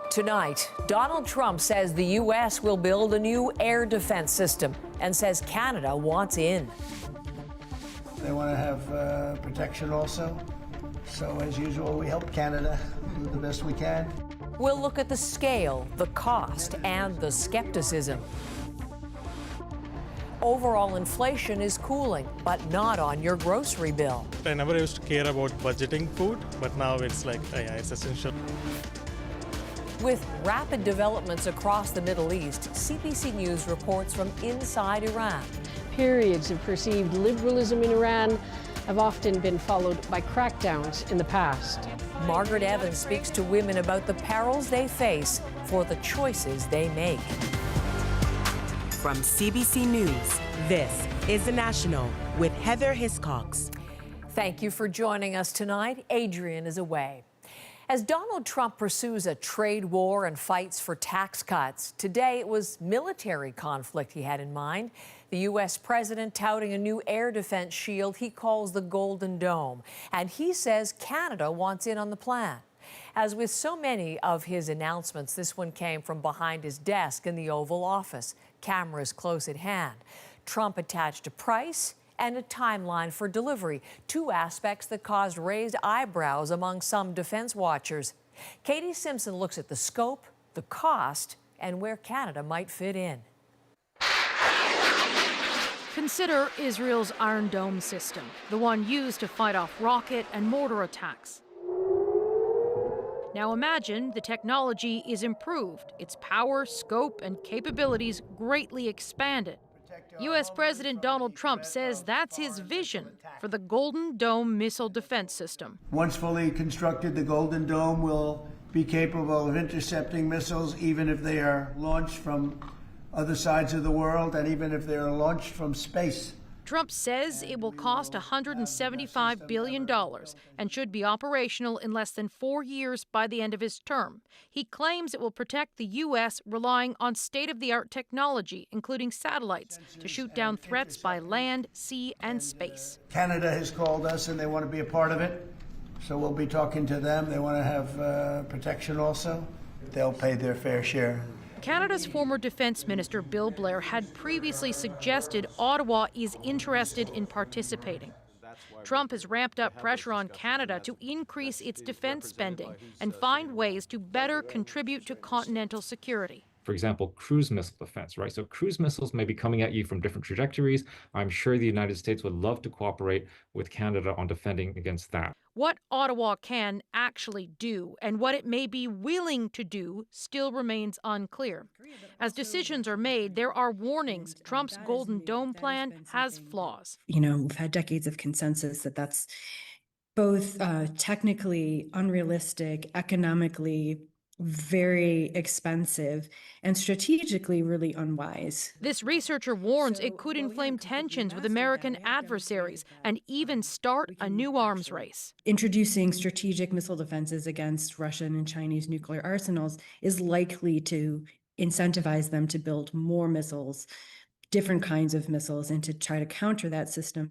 Tonight, Donald Trump says the U.S. will build a new air defense system and says Canada wants in. They want to have protection also. So, as usual, we help Canada do the best we can. We'll look at the scale, the cost, and the skepticism. Overall inflation is cooling, but not on your grocery bill. I never used to care about budgeting food, but now it's like, yeah, it's essential. With rapid developments across the Middle East, CBC News reports from inside Iran. Periods of perceived liberalism in Iran have often been followed by crackdowns in the past. Margaret Evans speaks to women about the perils they face for the choices they make. From CBC News, this is The National with Heather Hiscox. Thank you for joining us tonight. Adrian is away. As Donald Trump pursues a trade war and fights for tax cuts, today it was military conflict he had in mind. The U.S. president touting a new air defense shield he calls the Golden Dome. And he says Canada wants in on the plan. As with so many of his announcements, this one came from behind his desk in the Oval Office, cameras close at hand. Trump attached a price and a timeline for delivery, two aspects that caused raised eyebrows among some defense watchers. Katie Simpson looks at the scope, the cost, and where Canada might fit in. Consider Israel's Iron Dome system, the one used to fight off rocket and mortar attacks. Now imagine the technology is improved, its power, scope, and capabilities greatly expanded. U.S. President Donald Trump says that's his vision for the Golden Dome missile defense system. Once fully constructed, the Golden Dome will be capable of intercepting missiles even if they are launched from other sides of the world and even if they are launched from space. Trump says it will cost $175 billion and should be operational in less than 4 years by the end of his term. He claims it will protect the U.S. relying on state-of-the-art technology, including satellites, to shoot down threats by land, sea, and space. Canada has called us and they want to be a part of it, so we'll be talking to them. They want to have protection also. They'll pay their fair share. Canada's former defense minister Bill Blair had previously suggested Ottawa is interested in participating. Trump has ramped up pressure on Canada to increase its defense spending and find ways to better contribute to continental security. For example, cruise missile defense, right? So cruise missiles may be coming at you from different trajectories. I'm sure the United States would love to cooperate with Canada on defending against that. What Ottawa can actually do and what it may be willing to do still remains unclear. As decisions are made, there are warnings Trump's Golden Dome plan has flaws. You know, we've had decades of consensus that that's both technically unrealistic, economically very expensive, and strategically really unwise. This researcher warns it could inflame tensions with American adversaries and even start a new arms race. Introducing strategic missile defenses against Russian and Chinese nuclear arsenals is likely to incentivize them to build more missiles, different kinds of missiles, and to try to counter that system.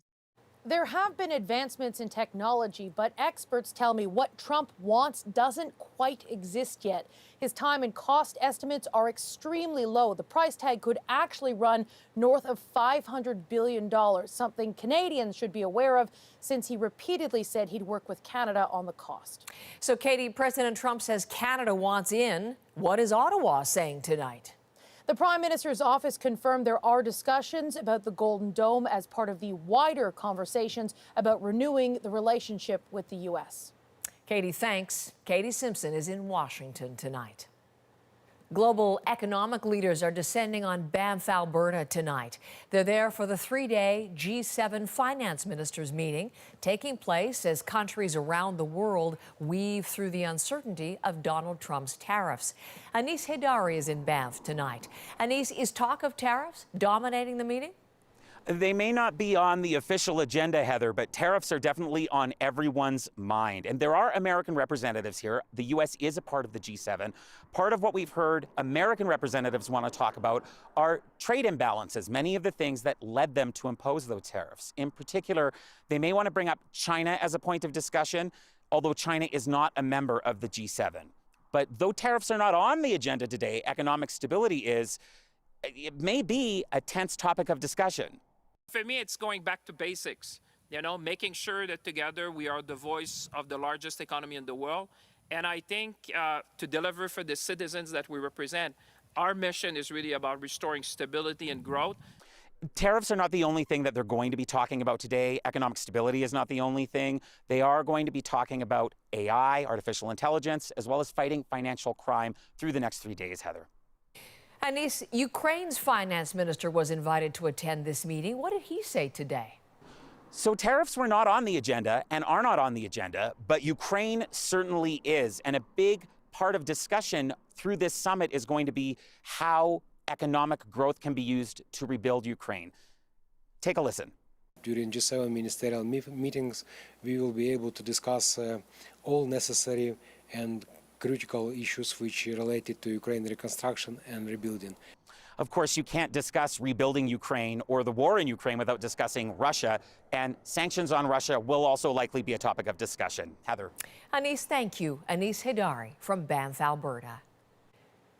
There have been advancements in technology, but experts tell me what Trump wants doesn't quite exist yet. His time and cost estimates are extremely low. The price tag could actually run north of $500 billion, something Canadians should be aware of since he repeatedly said he'd work with Canada on the cost. So, Katie, President Trump says Canada wants in. What is Ottawa saying tonight? The Prime Minister's office confirmed there are discussions about the Golden Dome as part of the wider conversations about renewing the relationship with the U.S. Katie, thanks. Katie Simpson is in Washington tonight. Global economic leaders are descending on Banff, Alberta tonight. They're there for the 3-day G7 finance ministers meeting, taking place as countries around the world weave through the uncertainty of Donald Trump's tariffs. Anis Hidari is in Banff tonight. Anis, is talk of tariffs dominating the meeting? They may not be on the official agenda, Heather, but tariffs are definitely on everyone's mind. And there are American representatives here. The U.S. is a part of the G7. Part of what we've heard American representatives want to talk about are trade imbalances, many of the things that led them to impose those tariffs. In particular, they may want to bring up China as a point of discussion, although China is not a member of the G7. But though tariffs are not on the agenda today, economic stability is. It may be a tense topic of discussion. For me, it's going back to basics, making sure that together we are the voice of the largest economy in the world. And I think to deliver for the citizens that we represent, our mission is really about restoring stability and growth. Tariffs are not the only thing that they're going to be talking about today. Economic stability is not the only thing. They are going to be talking about AI, artificial intelligence, as well as fighting financial crime through the next 3 days, Heather. Anis, Ukraine's finance minister was invited to attend this meeting. What did he say today? So tariffs were not on the agenda and are not on the agenda, but Ukraine certainly is. And a big part of discussion through this summit is going to be how economic growth can be used to rebuild Ukraine. Take a listen. During G7 ministerial meetings, we will be able to discuss all necessary and critical issues which are related to Ukraine reconstruction and rebuilding. Of course, you can't discuss rebuilding Ukraine or the war in Ukraine without discussing Russia, and sanctions on Russia will also likely be a topic of discussion. Heather. Anis, thank you. Anis Hidari from Banff, Alberta.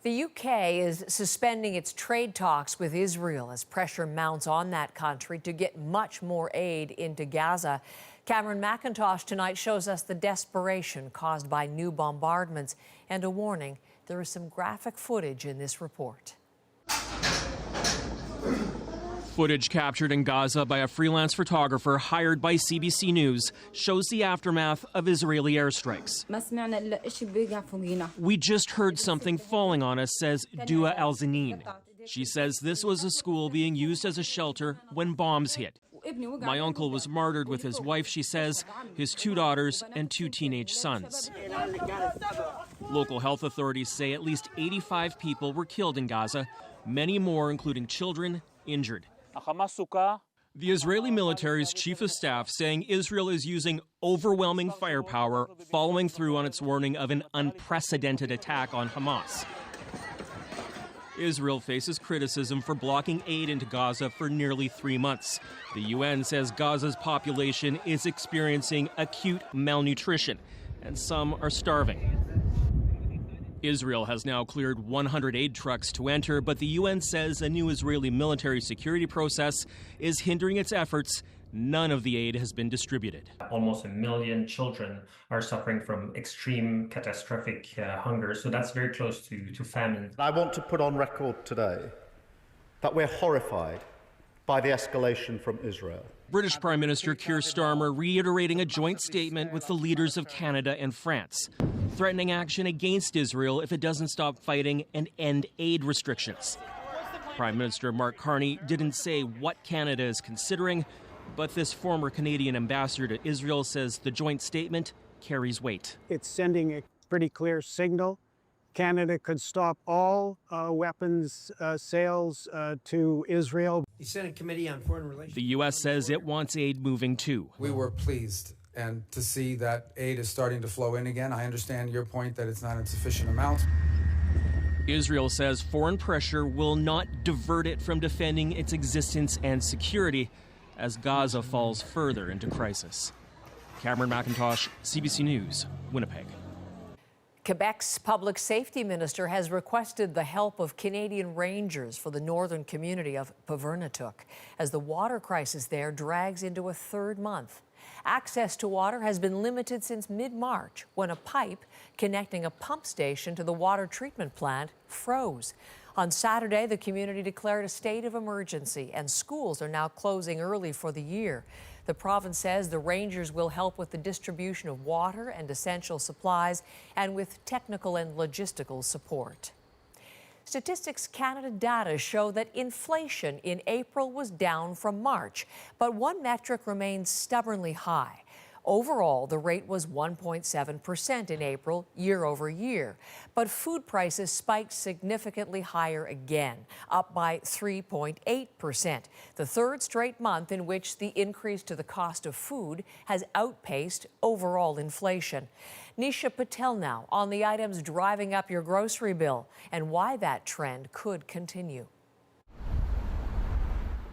The UK is suspending its trade talks with Israel as pressure mounts on that country to get much more aid into Gaza. Cameron McIntosh tonight shows us the desperation caused by new bombardments and a warning. There is some graphic footage in this report. Footage captured in Gaza by a freelance photographer hired by CBC News shows the aftermath of Israeli airstrikes. We just heard something falling on us, says Dua Al-Zanin. She says this was a school being used as a shelter when bombs hit. My uncle was martyred with his wife, she says, his 2 daughters and 2 teenage sons. Local health authorities say at least 85 people were killed in Gaza, many more, including children, injured. The Israeli military's chief of staff saying Israel is using overwhelming firepower, following through on its warning of an unprecedented attack on Hamas. Israel faces criticism for blocking aid into Gaza for nearly 3 months. The UN says Gaza's population is experiencing acute malnutrition, and some are starving. Israel has now cleared 100 aid trucks to enter, but the UN says a new Israeli military security process is hindering its efforts. None of the aid has been distributed. Almost 1 million children are suffering from extreme catastrophic hunger, so that's very close to famine. I want to put on record today that we're horrified by the escalation from Israel. British Prime Minister Keir Starmer reiterating a joint statement with the leaders of Canada and France, threatening action against Israel if it doesn't stop fighting and end aid restrictions. Prime Minister Mark Carney didn't say what Canada is considering, but this former Canadian ambassador to Israel says the joint statement carries weight. It's sending a pretty clear signal. Canada could stop all weapons sales to Israel. The Senate Committee on Foreign Relations. The U.S. says it wants aid moving too. We were pleased and to see that aid is starting to flow in again. I understand your point that it's not in sufficient amount. Israel says foreign pressure will not divert it from defending its existence and security as Gaza falls further into crisis. Cameron McIntosh, CBC News, Winnipeg. Quebec's public safety minister has requested the help of Canadian Rangers for the northern community of Puvirnituq as the water crisis there drags into a 3rd month. Access to water has been limited since mid-March when a pipe connecting a pump station to the water treatment plant froze. On Saturday, the community declared a state of emergency and schools are now closing early for the year. The province says the Rangers will help with the distribution of water and essential supplies and with technical and logistical support. Statistics Canada data show that inflation in April was down from March, but one metric remains stubbornly high. Overall, the rate was 1.7% in April, year over year. But food prices spiked significantly higher again, up by 3.8%, the 3rd straight month in which the increase to the cost of food has outpaced overall inflation. Nisha Patel now on the items driving up your grocery bill and why that trend could continue.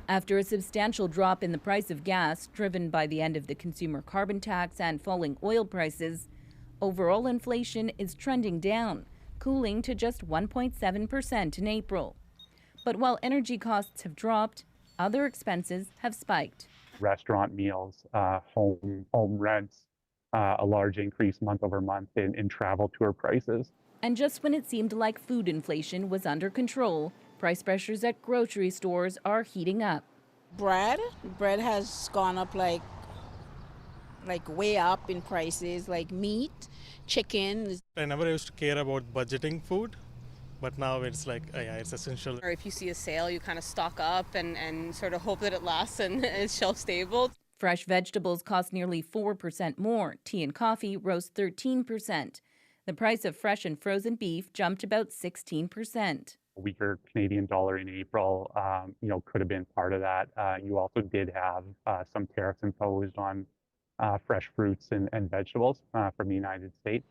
After a substantial drop in the price of gas, driven by the end of the consumer carbon tax and falling oil prices, Overall inflation is trending down, cooling to just 1.7% in April. But while energy costs have dropped, other expenses have spiked. Restaurant meals, home rents, a large increase month over month in travel tour prices. And just when it seemed like food inflation was under control, price pressures at grocery stores are heating up. Bread has gone up like way up in prices, like meat, chicken. I never used to care about budgeting food, but now it's like, yeah, it's essential. Or if you see a sale, you kind of stock up and sort of hope that it lasts and is shelf stable. Fresh vegetables cost nearly 4% more. Tea and coffee rose 13%. The price of fresh and frozen beef jumped about 16%. A weaker Canadian dollar in April, could have been part of that. You also did have some tariffs imposed on fresh fruits and vegetables from the United States.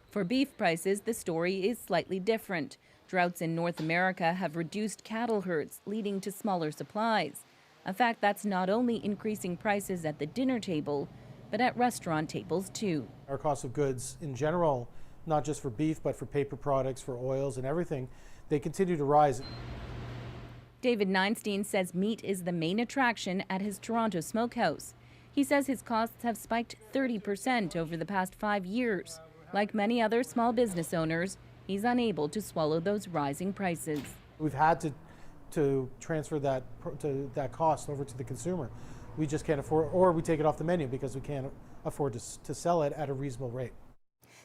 For beef prices, the story is slightly different. Droughts in North America have reduced cattle herds, leading to smaller supplies. A fact that's not only increasing prices at the dinner table, but at restaurant tables too. Our cost of goods in general, not just for beef, but for paper products, for oils and everything, they continue to rise. David Neinstein says meat is the main attraction at his Toronto smokehouse. He says his costs have spiked 30% over the past 5 years. Like many other small business owners, he's unable to swallow those rising prices. We've had to transfer that cost over to the consumer. We just can't afford, or we take it off the menu because we can't afford to sell it at a reasonable rate.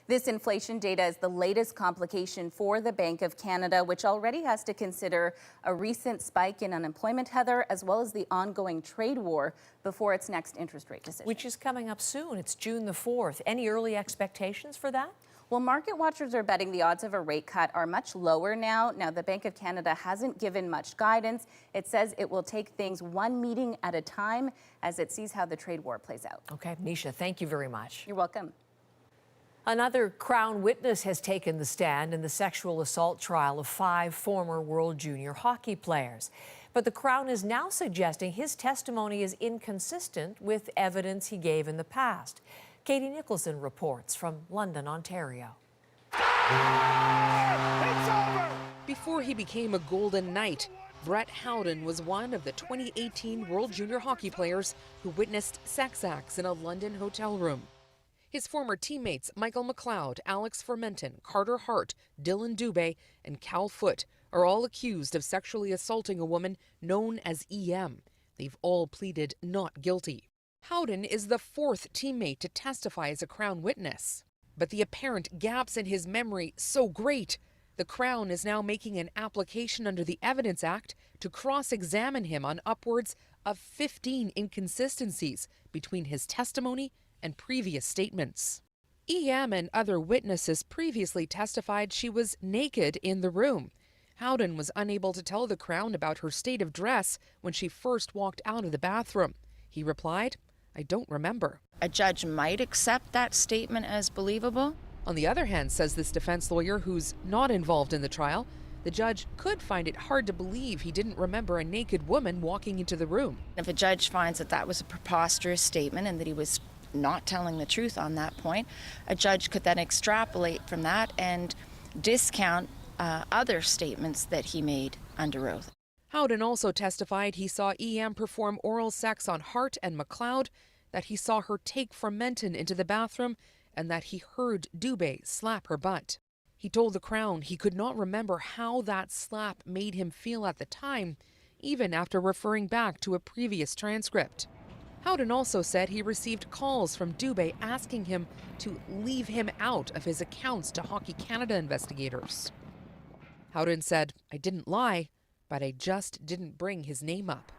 This inflation data is the latest complication for the Bank of Canada, which already has to consider a recent spike in unemployment, Heather, as well as the ongoing trade war before its next interest rate decision. Which is coming up soon. It's June the 4th. Any early expectations for that? Well, market watchers are betting the odds of a rate cut are much lower now. Now, the Bank of Canada hasn't given much guidance. It says it will take things one meeting at a time as it sees how the trade war plays out. Okay, Nisha, thank you very much. You're welcome. Another Crown witness has taken the stand in the sexual assault trial of 5 former World Junior hockey players. But the Crown is now suggesting his testimony is inconsistent with evidence he gave in the past. Katie Nicholson reports from London, Ontario. Before he became a Golden Knight, Brett Howden was one of the 2018 World Junior hockey players who witnessed sex acts in a London hotel room. His former teammates Michael McLeod, Alex Fermenton, Carter Hart, Dylan Dubé, and Cal Foote are all accused of sexually assaulting a woman known as EM. They've all pleaded not guilty. Howden is the 4th teammate to testify as a Crown witness. But the apparent gaps in his memory so great, the Crown is now making an application under the Evidence Act to cross-examine him on upwards of 15 inconsistencies between his testimony and previous statements. EM and other witnesses previously testified she was naked in the room. Howden was unable to tell the Crown about her state of dress when she first walked out of the bathroom. He replied, "I don't remember." A judge might accept that statement as believable. On the other hand, says this defense lawyer who's not involved in the trial, the judge could find it hard to believe he didn't remember a naked woman walking into the room. If a judge finds that that was a preposterous statement and that he was not telling the truth on that point, a judge could then extrapolate from that and discount other statements that he made under oath. Howden also testified he saw EM perform oral sex on Hart and McLeod, that he saw her take Fermenton into the bathroom, and that he heard Dubé slap her butt. He told the Crown he could not remember how that slap made him feel at the time, even after referring back to a previous transcript. Howden also said he received calls from Dubé asking him to leave him out of his accounts to Hockey Canada investigators. Howden said, "I didn't lie, but I just didn't bring his name up."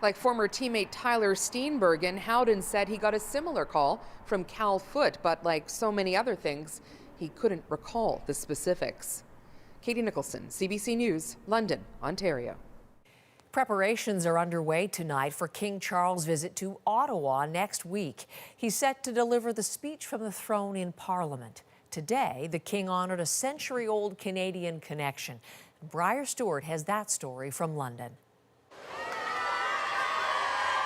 Like former teammate Tyler Steenbergen, Howden said he got a similar call from Cal Foote, but like so many other things, he couldn't recall the specifics. Katie Nicholson, CBC News, London, Ontario. Preparations are underway tonight for King Charles' visit to Ottawa next week. He's set to deliver the speech from the throne in Parliament. Today, the King honored a century-old Canadian connection. Briar Stewart has that story from London.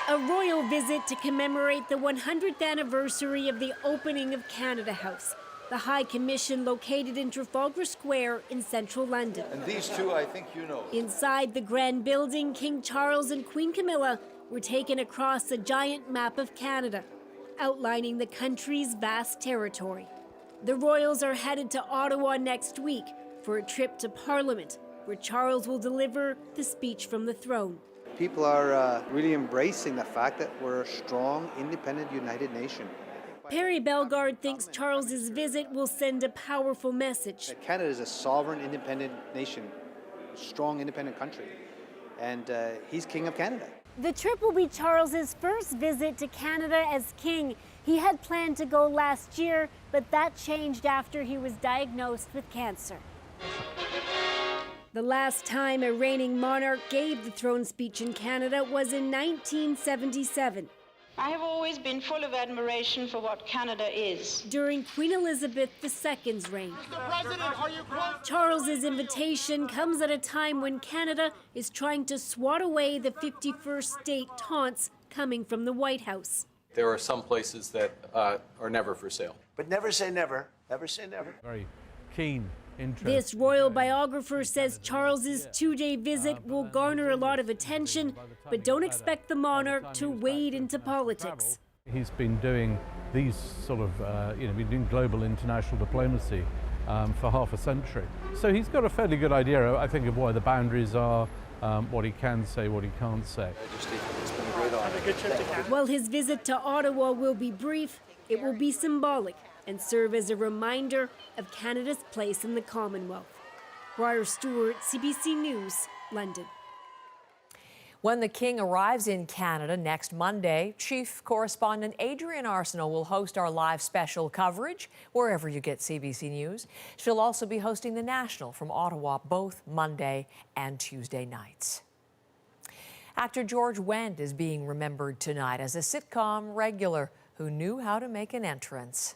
A royal visit to commemorate the 100th anniversary of the opening of Canada House. The High Commission located in Trafalgar Square in central London. And these two, I think you know. Inside the grand building, King Charles and Queen Camilla were taken across a giant map of Canada, outlining the country's vast territory. The royals are headed to Ottawa next week for a trip to Parliament, where Charles will deliver the speech from the throne. People are really embracing the fact that we're a strong, independent, united nation. Perry Bellegarde thinks Charles's visit will send a powerful message. Canada is a sovereign, independent nation, a strong, independent country, and he's King of Canada. The trip will be Charles's first visit to Canada as king. He had planned to go last year, but that changed after he was diagnosed with cancer. The last time a reigning monarch gave the throne speech in Canada was in 1977. I have always been full of admiration for what Canada is. During Queen Elizabeth II's reign. Charles's invitation comes at a time when Canada is trying to swat away the 51st state taunts coming from the White House. There are some places that are never for sale. But never say never. Never say never. Very keen interest. This royal biographer says Charles's two-day visit will garner a lot of attention, but don't expect the monarch to wade into politics. He's been doing these sort of, been doing global international diplomacy for half a century. So he's got a fairly good idea, I think, of where the boundaries are, what he can say, what he can't say. It's been a great honor. While his visit to Ottawa will be brief, it will be symbolic and serve as a reminder of Canada's place in the Commonwealth. Briar Stewart, CBC News, London. When the King arrives in Canada next Monday, Chief Correspondent Adrian Arsenault will host our live special coverage wherever you get CBC News. She'll also be hosting the National from Ottawa both Monday and Tuesday nights. Actor George Wendt is being remembered tonight as a sitcom regular who knew how to make an entrance.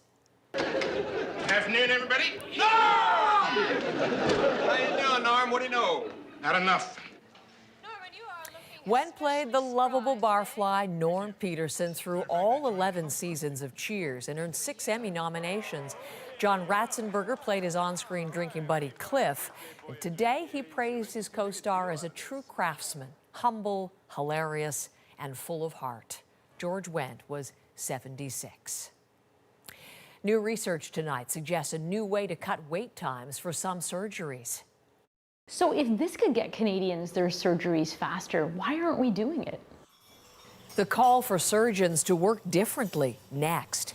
Afternoon, everybody. Norm! How you doing, Norm? What do you know? Not enough. Wendt played the lovable barfly Norm Peterson through all 11 seasons of Cheers and earned 6 Emmy nominations. John Ratzenberger played his on-screen drinking buddy Cliff. And today he praised his co-star as a true craftsman, humble, hilarious, and full of heart. George Wendt was 76. New research tonight suggests a new way to cut wait times for some surgeries. So if this could get Canadians their surgeries faster, why aren't we doing it? The call for surgeons to work differently next.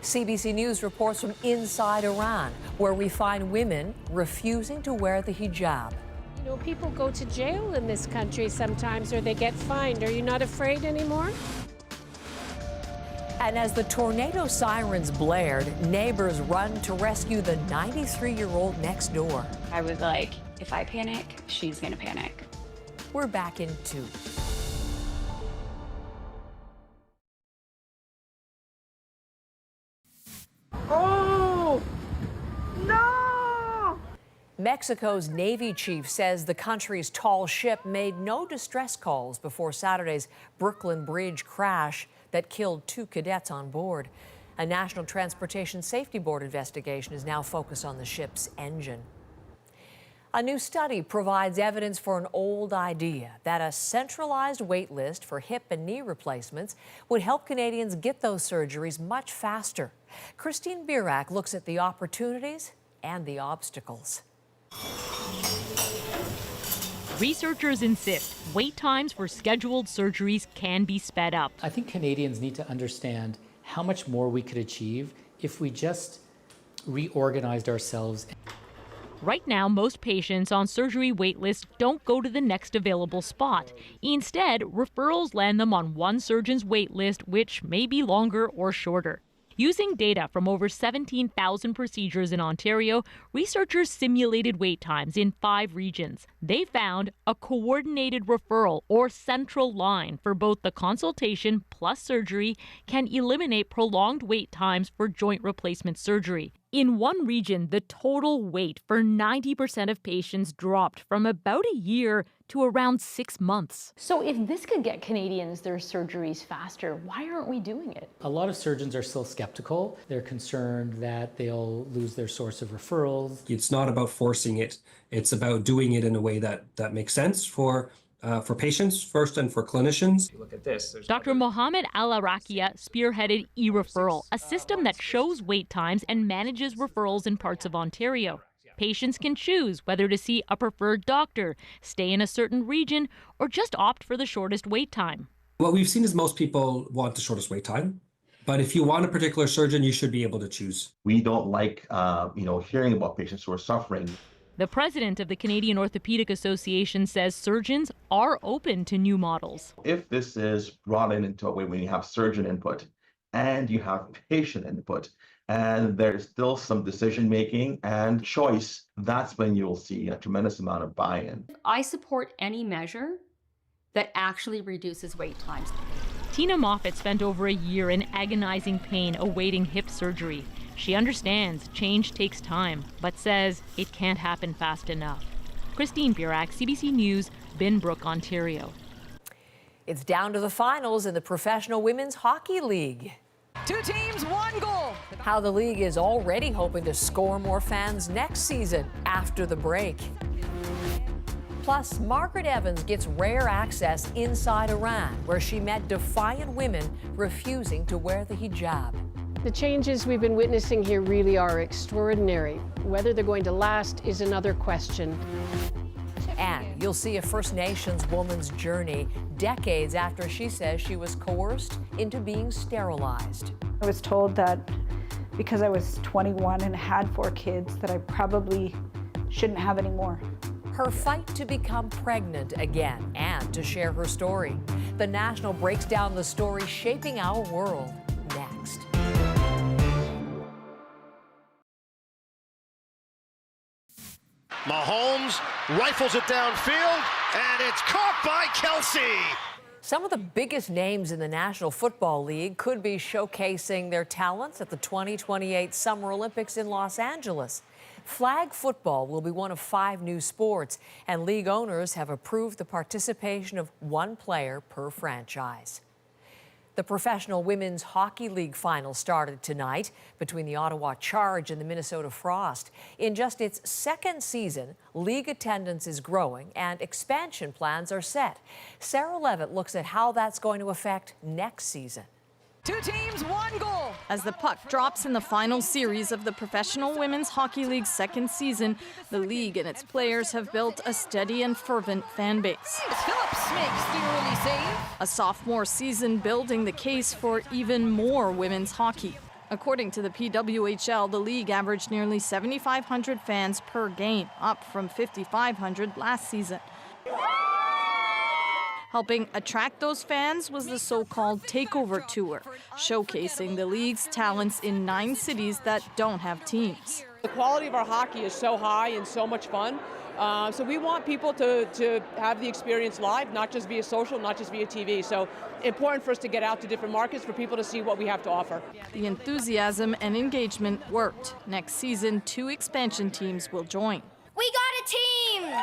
CBC News reports from inside Iran, where we find women refusing to wear the hijab. You know, people go to jail in this country sometimes, or they get fined. Are you not afraid anymore? And as the tornado sirens blared, neighbors run to rescue the 93-year-old next door. I was like, if I panic, she's gonna panic. We're back in 2. Oh, no! Mexico's Navy chief says the country's tall ship made no distress calls before Saturday's Brooklyn Bridge crash that killed 2 cadets on board. A National Transportation Safety Board investigation is now focused on the ship's engine. A new study provides evidence for an old idea that a centralized wait list for hip and knee replacements would help Canadians get those surgeries much faster. Christine Birak looks at the opportunities and the obstacles. Researchers insist wait times for scheduled surgeries can be sped up. I think Canadians need to understand how much more we could achieve if we just reorganized ourselves. Right now, most patients on surgery wait lists don't go to the next available spot. Instead, referrals land them on one surgeon's wait list, which may be longer or shorter. Using data from over 17,000 procedures in Ontario, researchers simulated wait times in 5 regions. They found a coordinated referral or central line for both the consultation plus surgery can eliminate prolonged wait times for joint replacement surgery. In one region, the total wait for 90% of patients dropped from about a year to around 6 months. So if this could get Canadians their surgeries faster, why aren't we doing it? A lot of surgeons are still skeptical. They're concerned that they'll lose their source of referrals. It's not about forcing it. It's about doing it in a way that makes sense for patients first and for clinicians. Look at this. Dr. Mohammed Al-Arakia spearheaded e-referral, a system that shows wait times and manages referrals in parts of Ontario. Patients can choose whether to see a preferred doctor, stay in a certain region, or just opt for the shortest wait time. What we've seen is most people want the shortest wait time. But if you want a particular surgeon, you should be able to choose. We don't like, hearing about patients who are suffering. The president of the Canadian Orthopedic Association says surgeons are open to new models. If this is brought into a way when you have surgeon input and you have patient input and there's still some decision making and choice, that's when you'll see a tremendous amount of buy-in. I support any measure that actually reduces wait times. Tina Moffat spent over a year in agonizing pain awaiting hip surgery. She understands change takes time, but says it can't happen fast enough. Christine Burak, CBC News, Binbrook, Ontario. It's down to the finals in the Professional Women's Hockey League. 2 teams, 1 goal. How the league is already hoping to score more fans next season after the break. Plus, Margaret Evans gets rare access inside Iran, where she met defiant women refusing to wear the hijab. The changes we've been witnessing here really are extraordinary. Whether they're going to last is another question. And you'll see a First Nations woman's journey decades after she says she was coerced into being sterilized. I was told that because I was 21 and had 4 kids that I probably shouldn't have any more. Her fight to become pregnant again and to share her story. The National breaks down the story shaping our world next. Mahomes rifles it downfield, and it's caught by Kelsey. Some of the biggest names in the National Football League could be showcasing their talents at the 2028 Summer Olympics in Los Angeles. Flag football will be one of 5 new sports, and league owners have approved the participation of 1 player per franchise. The Professional Women's Hockey League final started tonight between the Ottawa Charge and the Minnesota Frost. In just its 2nd season, league attendance is growing and expansion plans are set. Sarah Levitt looks at how that's going to affect next season. 2 teams, 1 goal. As the puck drops in the final series of the Professional Women's Hockey League's 2nd season, the league and its players have built a steady and fervent fan base. Phillips makes the early save. A sophomore season building the case for even more women's hockey. According to the PWHL, the league averaged nearly 7,500 fans per game, up from 5,500 last season. Helping attract those fans was the so-called Takeover Tour, showcasing the league's talents in 9 cities that don't have teams. The quality of our hockey is so high and so much fun, so we want people to have the experience live, not just via social, not just via TV. So important for us to get out to different markets for people to see what we have to offer. The enthusiasm and engagement worked. Next season, 2 expansion teams will join. We got a team!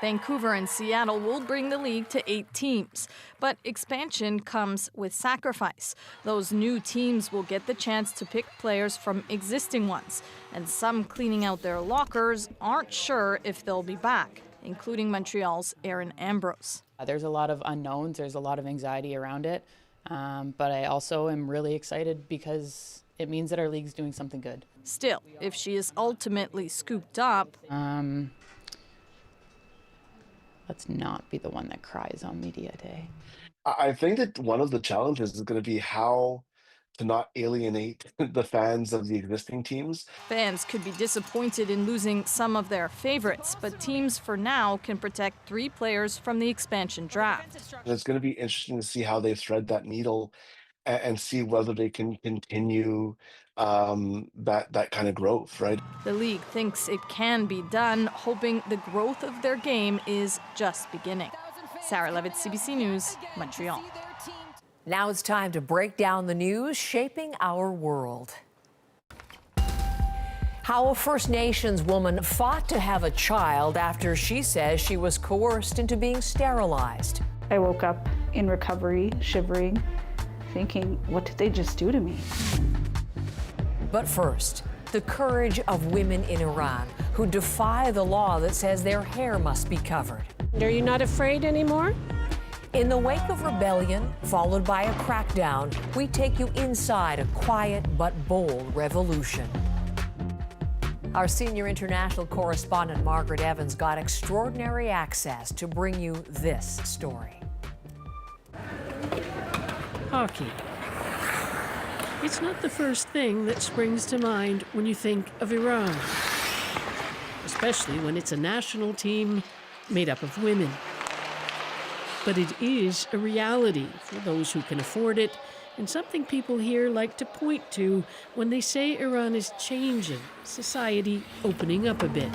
Vancouver and Seattle will bring the league to 8 teams. But expansion comes with sacrifice. Those new teams will get the chance to pick players from existing ones. And some cleaning out their lockers aren't sure if they'll be back, including Montreal's Erin Ambrose. There's a lot of unknowns. There's a lot of anxiety around it. But I also am really excited because it means that our league's doing something good. Still, if she is ultimately scooped up, let's not be the one that cries on media day. I think that one of the challenges is going to be how to not alienate the fans of the existing teams. Fans could be disappointed in losing some of their favorites, but teams for now can protect 3 players from the expansion draft. And it's going to be interesting to see how they thread that needle and see whether they can continue that kind of growth, right? The league thinks it can be done, hoping the growth of their game is just beginning. Sarah Levitt, CBC News, Montreal. Now it's time to break down the news shaping our world. How a First Nations woman fought to have a child after she says she was coerced into being sterilized. I woke up in recovery, shivering, thinking, what did they just do to me? But first, the courage of women in Iran who defy the law that says their hair must be covered. Are you not afraid anymore? In the wake of rebellion, followed by a crackdown, we take you inside a quiet but bold revolution. Our senior international correspondent, Margaret Evans, got extraordinary access to bring you this story. Hockey. It's not the first thing that springs to mind when you think of Iran, especially when it's a national team made up of women. But it is a reality for those who can afford it, and something people here like to point to when they say Iran is changing, society opening up a bit.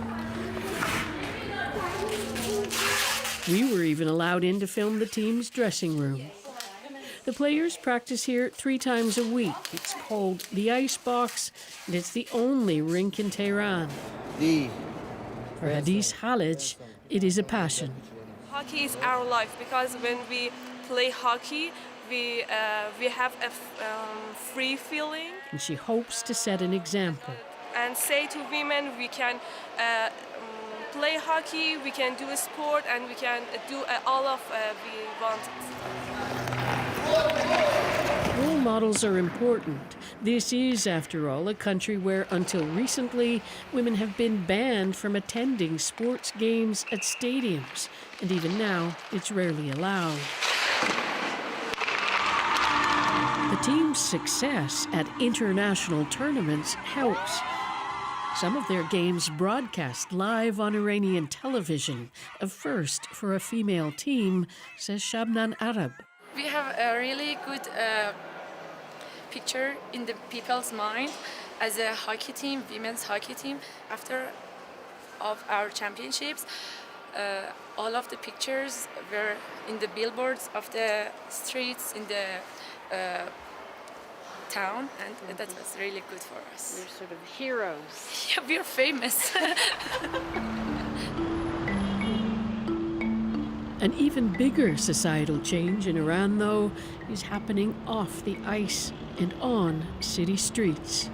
We were even allowed in to film the team's dressing room. The players practice here 3 times a week. It's called the Ice Box, and it's the only rink in Tehran. For Hadis Halij, it is a passion. Hockey is our life because when we play hockey, we have a free feeling. And she hopes to set an example. And say to women, we can play hockey, we can do a sport, and we can do all of we want. Role models are important. This is, after all, a country where, until recently, women have been banned from attending sports games at stadiums. And even now, it's rarely allowed. The team's success at international tournaments helps. Some of their games broadcast live on Iranian television, a first for a female team, says Shabnan Arab. We have a really good picture in the people's mind as a hockey team, women's hockey team. After of our championships, all of the pictures were in the billboards of the streets in the town, and that was really good for us. We're sort of heroes. Yeah, we're famous. An even bigger societal change in Iran, though, is happening off the ice and on city streets.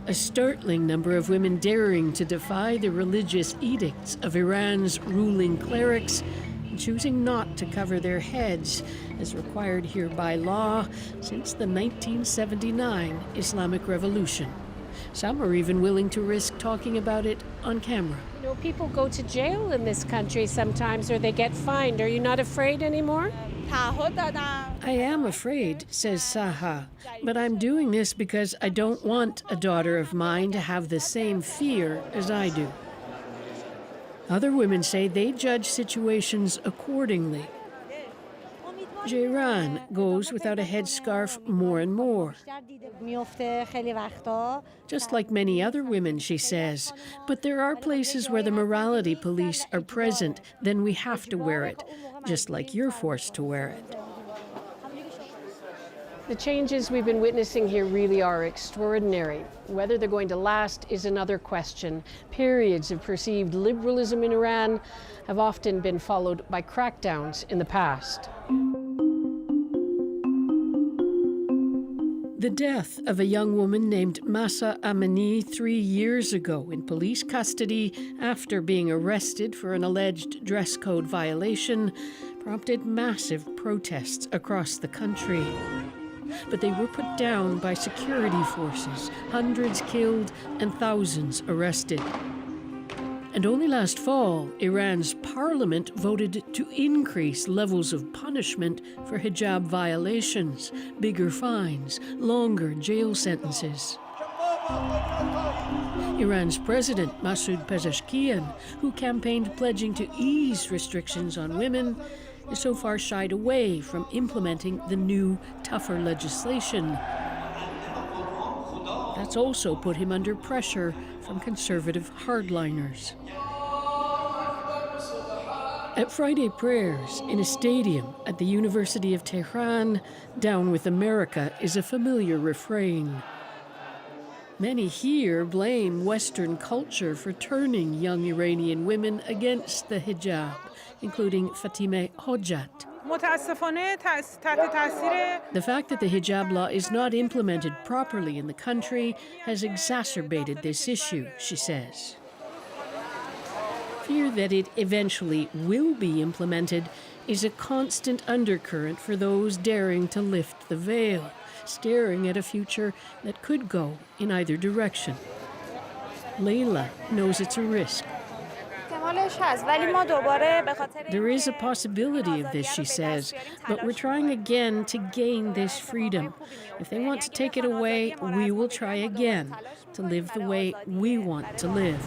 A startling number of women daring to defy the religious edicts of Iran's ruling clerics and choosing not to cover their heads, as required here by law since the 1979 Islamic Revolution. Some are even willing to risk talking about it on camera. You know, people go to jail in this country sometimes, or they get fined. Are you not afraid anymore? I am afraid, says Saha, but I'm doing this because I don't want a daughter of mine to have the same fear as I do. Other women say they judge situations accordingly. Jairan goes without a headscarf more and more. Just like many other women, she says. But there are places where the morality police are present, then we have to wear it, just like you're forced to wear it. The changes we've been witnessing here really are extraordinary. Whether they're going to last is another question. Periods of perceived liberalism in Iran have often been followed by crackdowns in the past. The death of a young woman named Masa Amini 3 years ago in police custody after being arrested for an alleged dress code violation prompted massive protests across the country. But they were put down by security forces, hundreds killed and thousands arrested. And only last fall, Iran's parliament voted to increase levels of punishment for hijab violations, bigger fines, longer jail sentences. Iran's president, Masoud Pezeshkian, who campaigned pledging to ease restrictions on women, is so far shied away from implementing the new, tougher legislation. That's also put him under pressure from conservative hardliners. At Friday prayers in a stadium at the University of Tehran, "Down with America" is a familiar refrain. Many here blame Western culture for turning young Iranian women against the hijab, including Fatime Hojat. The fact that the hijab law is not implemented properly in the country has exacerbated this issue, she says. Fear that it eventually will be implemented is a constant undercurrent for those daring to lift the veil, staring at a future that could go in either direction. Layla knows it's a risk. There is a possibility of this, she says, but we're trying again to gain this freedom. If they want to take it away, we will try again to live the way we want to live.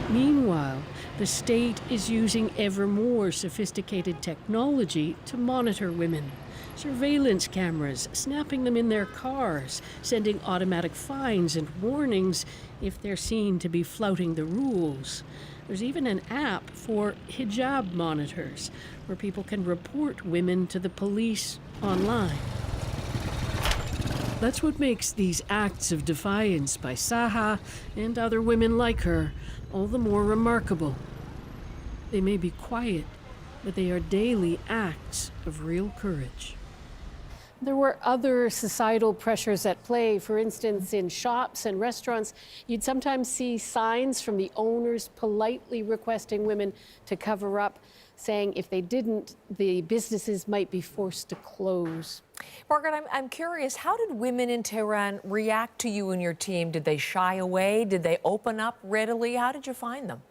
Meanwhile, the state is using ever more sophisticated technology to monitor women. Surveillance cameras, snapping them in their cars, sending automatic fines and warnings if they're seen to be flouting the rules. There's even an app for hijab monitors, where people can report women to the police online. That's what makes these acts of defiance by Saha and other women like her all the more remarkable. They may be quiet, but they are daily acts of real courage. There were other societal pressures at play. For instance, in shops and restaurants, you'd sometimes see signs from the owners politely requesting women to cover up, saying if they didn't, the businesses might be forced to close. Margaret, I'm curious, how did women in Tehran react to you and your team? Did they shy away? Did they open up readily? How did you find them?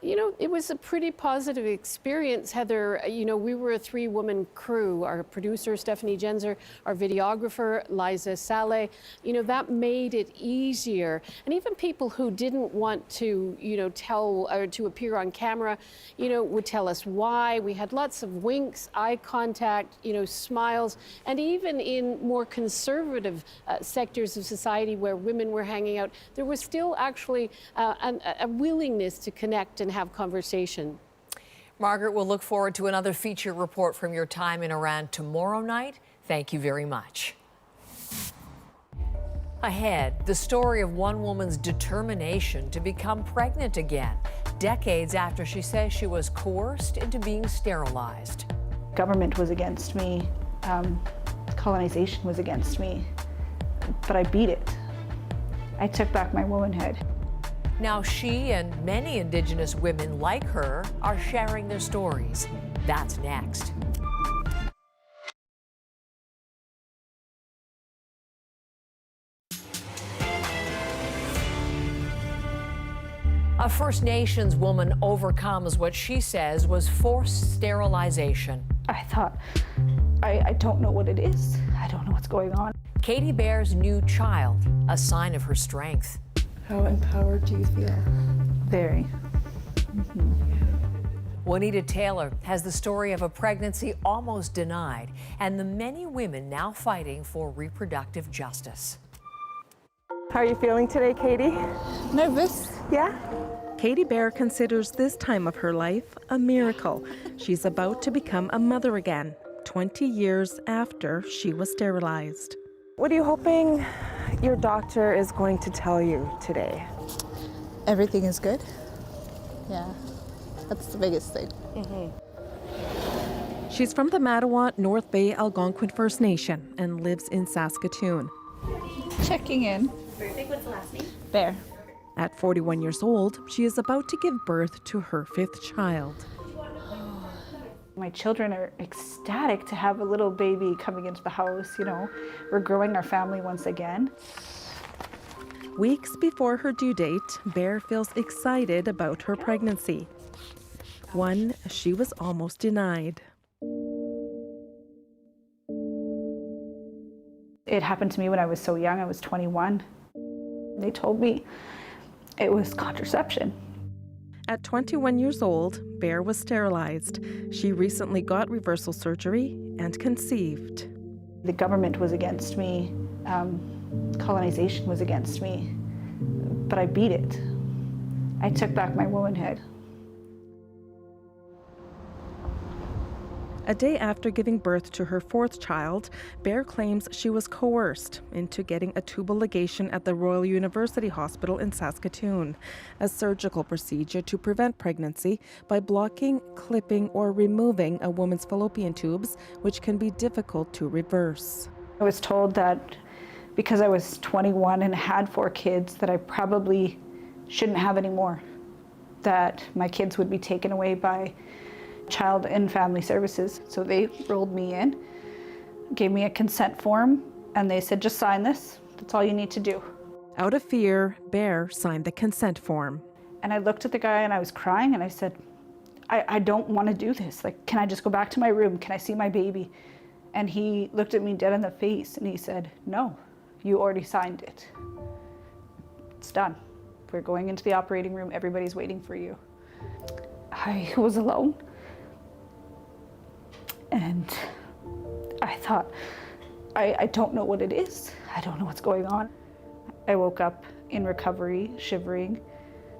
You know, it was a pretty positive experience, Heather. You know, we were a 3-woman crew. Our producer, Stephanie Genzer, our videographer, Liza Saleh. You know, that made it easier. And even people who didn't want to, you know, tell or to appear on camera, you know, would tell us why. We had lots of winks, eye contact, you know, smiles. And even in more conservative sectors of society where women were hanging out, there was still actually a willingness to connect and have conversation. Margaret, we'll look forward to another feature report from your time in Iran tomorrow night. Thank you very much. Ahead, the story of one woman's determination to become pregnant again, decades after she says she was coerced into being sterilized. Government was against me, colonization was against me, but I beat it. I took back my womanhood. Now she and many Indigenous women like her are sharing their stories. That's next. A First Nations woman overcomes what she says was forced sterilization. I thought, I don't know what it is. I don't know what's going on. Katie Bear's new child, a sign of her strength. How empowered do you feel? Very. Juanita Taylor has the story of a pregnancy almost denied and the many women now fighting for reproductive justice. How are you feeling today, Katie? Nervous. Yeah? Katie Bear considers this time of her life a miracle. She's about to become a mother again, 20 years after she was sterilized. What are you hoping your doctor is going to tell you today? Everything is good. Yeah, that's the biggest thing. She's from the Mattawa North Bay Algonquin First Nation and lives in Saskatoon. Checking in. Perfect. What's the last name? Bear. At 41 years old, she is about to give birth to her 5th child. My children are ecstatic to have a little baby coming into the house, you know. We're growing our family once again. Weeks before her due date, Bear feels excited about her pregnancy. One she was almost denied. It happened to me when I was so young. I was 21. They told me it was contraception. At 21 years old, Bear was sterilized. She recently got reversal surgery and conceived. The government was against me. Colonization was against me. But I beat it. I took back my womanhood. A day after giving birth to her 4th child, Bear claims she was coerced into getting a tubal ligation at the Royal University Hospital in Saskatoon, a surgical procedure to prevent pregnancy by blocking, clipping, or removing a woman's fallopian tubes, which can be difficult to reverse. I was told that because I was 21 and had 4 kids that I probably shouldn't have any more, that my kids would be taken away by Child and Family Services. So they rolled me in, gave me a consent form, and they said, just sign this. That's all you need to do. Out of fear, Bear signed the consent form. And I looked at the guy and I was crying and I said, I don't want to do this. Like, can I just go back to my room? Can I see my baby? And he looked at me dead in the face and he said, no, you already signed it. It's done. We're going into the operating room. Everybody's waiting for you. I was alone. And I thought, I don't know what it is. I don't know what's going on. I woke up in recovery, shivering,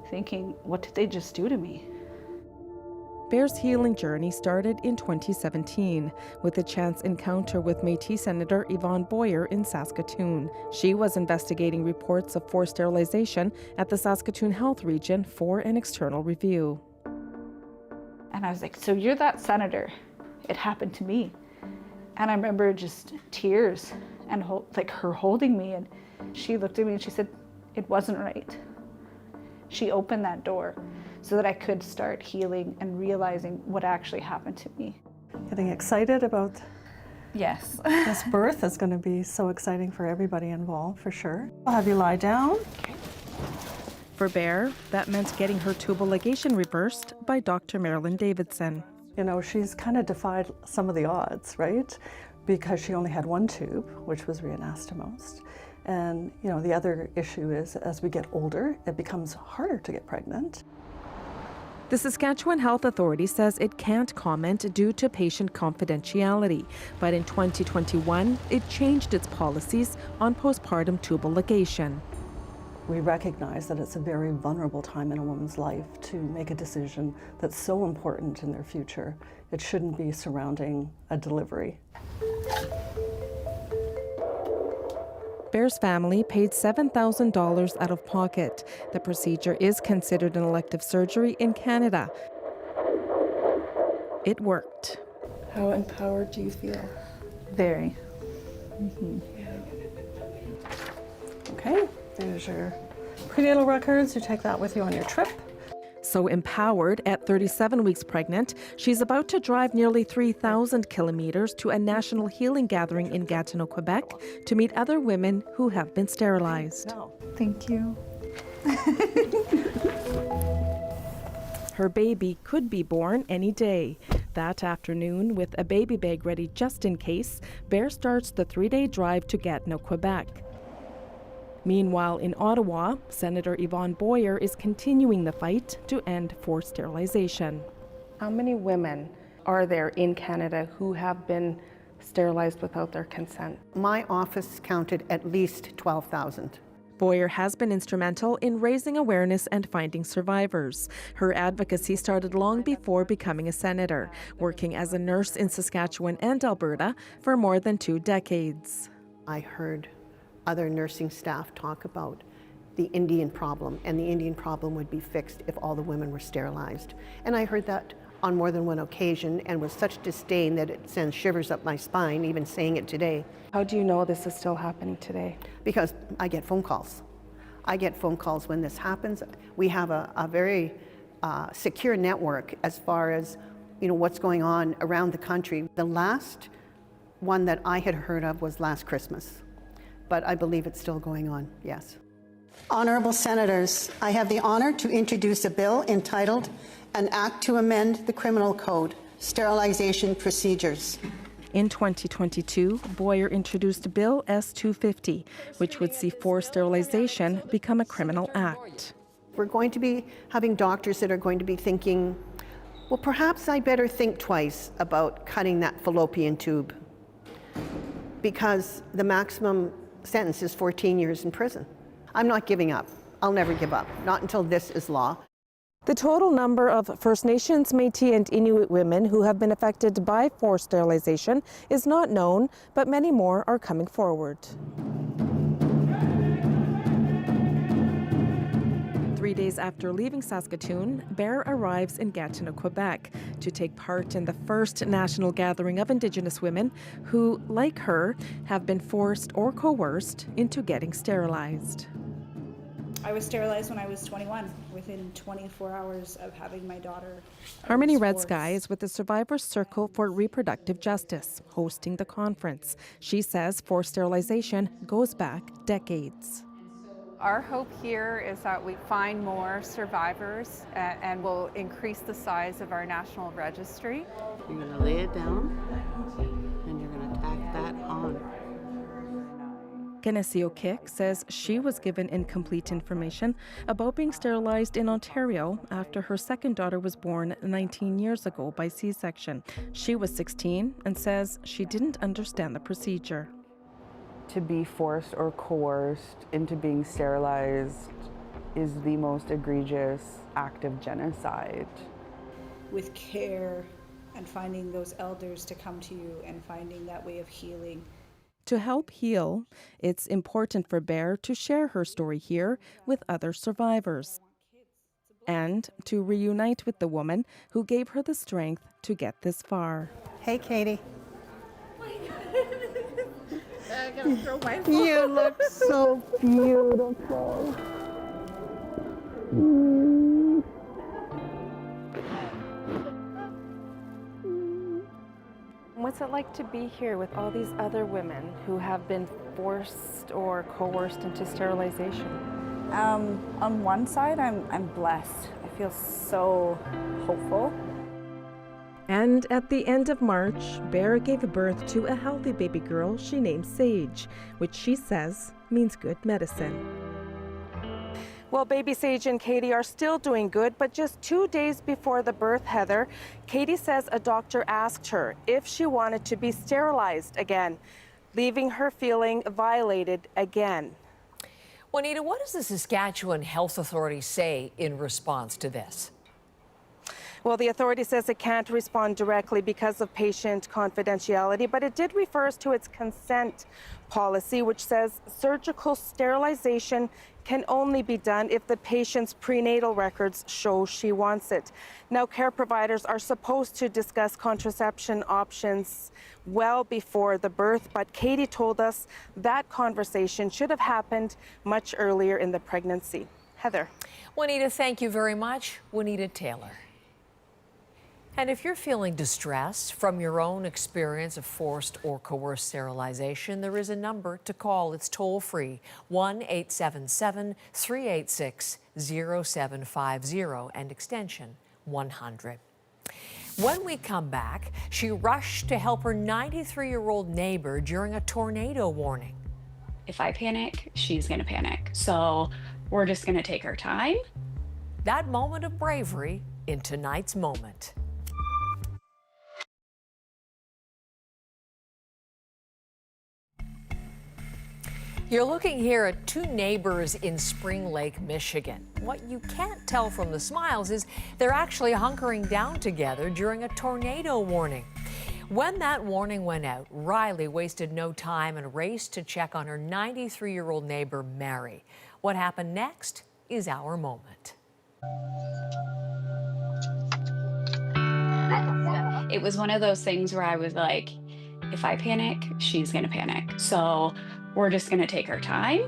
thinking, what did they just do to me? Bear's healing journey started in 2017 with a chance encounter with Métis Senator Yvonne Boyer in Saskatoon. She was investigating reports of forced sterilization at the Saskatoon Health Region for an external review. And I was like, so you're that senator. It happened to me. And I remember just tears and like her holding me, and she looked at me and she said, it wasn't right. She opened that door so that I could start healing and realizing what actually happened to me. Getting excited about yes. this birth is going to be so exciting for everybody involved, for sure. I'll have you lie down. Okay. For Bear, that meant getting her tubal ligation reversed by Dr. Marilyn Davidson. You know, she's kind of defied some of the odds, right? Because she only had 1 tube, which was reanastomosed. And, you know, the other issue is as we get older, it becomes harder to get pregnant. The Saskatchewan Health Authority says it can't comment due to patient confidentiality, but in 2021, it changed its policies on postpartum tubal ligation. We recognize that it's a very vulnerable time in a woman's life to make a decision that's so important in their future. It shouldn't be surrounding a delivery. Bear's family paid $7,000 out of pocket. The procedure is considered an elective surgery in Canada. It worked. How empowered do you feel? Very. Okay, there's your prenatal records. You take that with you on your trip. So empowered, at 37 weeks pregnant, she's about to drive nearly 3,000 kilometers to a national healing gathering in Gatineau, Quebec, to meet other women who have been sterilized. Thank you. Her baby could be born any day. That afternoon, with a baby bag ready just in case, Bear starts the 3-day drive to Gatineau, Quebec. Meanwhile, in Ottawa, Senator Yvonne Boyer is continuing the fight to end forced sterilization. How many women are there in Canada who have been sterilized without their consent? My office counted at least 12,000. Boyer has been instrumental in raising awareness and finding survivors. Her advocacy started long before becoming a senator, working as a nurse in Saskatchewan and Alberta for more than 2 decades. I heard other nursing staff talk about the Indian problem, and the Indian problem would be fixed if all the women were sterilized. And I heard that on more than one occasion, and with such disdain that it sends shivers up my spine, even saying it today. How do you know this is still happening today? Because I get phone calls. I get phone calls when this happens. We have a very secure network as far as, you know, what's going on around the country. The last one that I had heard of was last Christmas, but I believe it's still going on, yes. Honourable Senators, I have the honour to introduce a bill entitled An Act to Amend the Criminal Code, Sterilization Procedures. In 2022, Boyer introduced Bill S-250, which would see forced sterilization become a criminal act. We're going to be having doctors that are going to be thinking, well, perhaps I better think twice about cutting that fallopian tube, because the maximum sentence is 14 years in prison. I'm not giving up. I'll never give up, not until this is law. The total number of First Nations, Métis and Inuit women who have been affected by forced sterilization is not known, but many more are coming forward. 3 days after leaving Saskatoon, Bear arrives in Gatineau, Quebec, to take part in the first national gathering of Indigenous women who, like her, have been forced or coerced into getting sterilized. I was sterilized when I was 21, within 24 hours of having my daughter. Harmony Red Sky is with the Survivors Circle for Reproductive Justice, hosting the conference. She says forced sterilization goes back decades. Our hope here is that we find more survivors and will increase the size of our national registry. You're going to lay it down and you're going to tack that on. Geneseo Kick says she was given incomplete information about being sterilized in Ontario after her second daughter was born 19 years ago by C-section. She was 16 and says she didn't understand the procedure. To be forced or coerced into being sterilized is the most egregious act of genocide. With care and finding those elders to come to you and finding that way of healing. To help heal, it's important for Bear to share her story here with other survivors and to reunite with the woman who gave her the strength to get this far. Hey, Katie. I'm gonna throw my phone. You look so beautiful. What's it like to be here with all these other women who have been forced or coerced into sterilization? On one side, I'm blessed. I feel so hopeful. And at the end of March, Bear gave birth to a healthy baby girl she named Sage, which she says means good medicine. Well, baby Sage and Katie are still doing good, but just 2 days before the birth, Heather, Katie says a doctor asked her if she wanted to be sterilized again, leaving her feeling violated again. Juanita, what does the Saskatchewan Health Authority say in response to this? Well, the authority says it can't respond directly because of patient confidentiality, but it did refer to its consent policy, which says surgical sterilization can only be done if the patient's prenatal records show she wants it. Now, care providers are supposed to discuss contraception options well before the birth, but Katie told us that conversation should have happened much earlier in the pregnancy. Heather. Juanita, thank you very much. Juanita Taylor. And if you're feeling distressed from your own experience of forced or coerced sterilization, there is a number to call. It's toll-free, 1-877-386-0750 and extension 100. When we come back, she rushed to help her 93-year-old neighbor during a tornado warning. If I panic, she's going to panic. So we're just going to take our time. That moment of bravery in tonight's Moment. You're looking here at two neighbors in Spring Lake, Michigan. What you can't tell from the smiles is they're actually hunkering down together during a tornado warning. When that warning went out, Riley wasted no time and raced to check on her 93-year-old neighbor, Mary. What happened next is our moment. It was one of those things where I was like, if I panic, she's gonna panic. So we're just gonna take our time.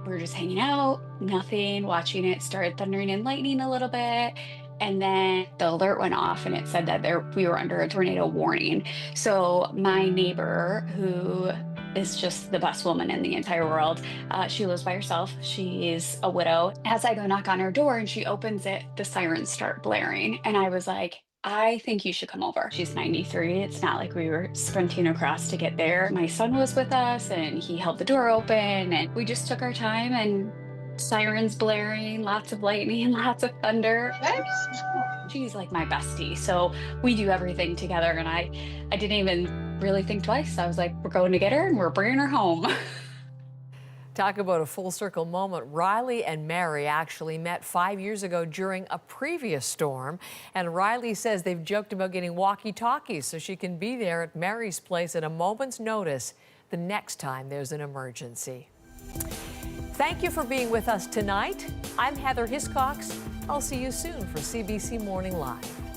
We're just hanging out, nothing, watching it start thundering and lightning a little bit. And then the alert went off and it said that we were under a tornado warning. So my neighbor, who is just the best woman in the entire world, she lives by herself. She's a widow. As I go knock on her door and she opens it, the sirens start blaring. And I was like, I think you should come over. She's 93. It's not like we were sprinting across to get there. My son was with us and he held the door open and we just took our time, and sirens blaring, lots of lightning, lots of thunder. She's like my bestie. So we do everything together, and I didn't even really think twice. I was like, we're going to get her and we're bringing her home. Talk about a full circle moment. Riley and Mary actually met 5 years ago during a previous storm. And Riley says they've joked about getting walkie-talkies so she can be there at Mary's place at a moment's notice the next time there's an emergency. Thank you for being with us tonight. I'm Heather Hiscox. I'll see you soon for CBC Morning Live.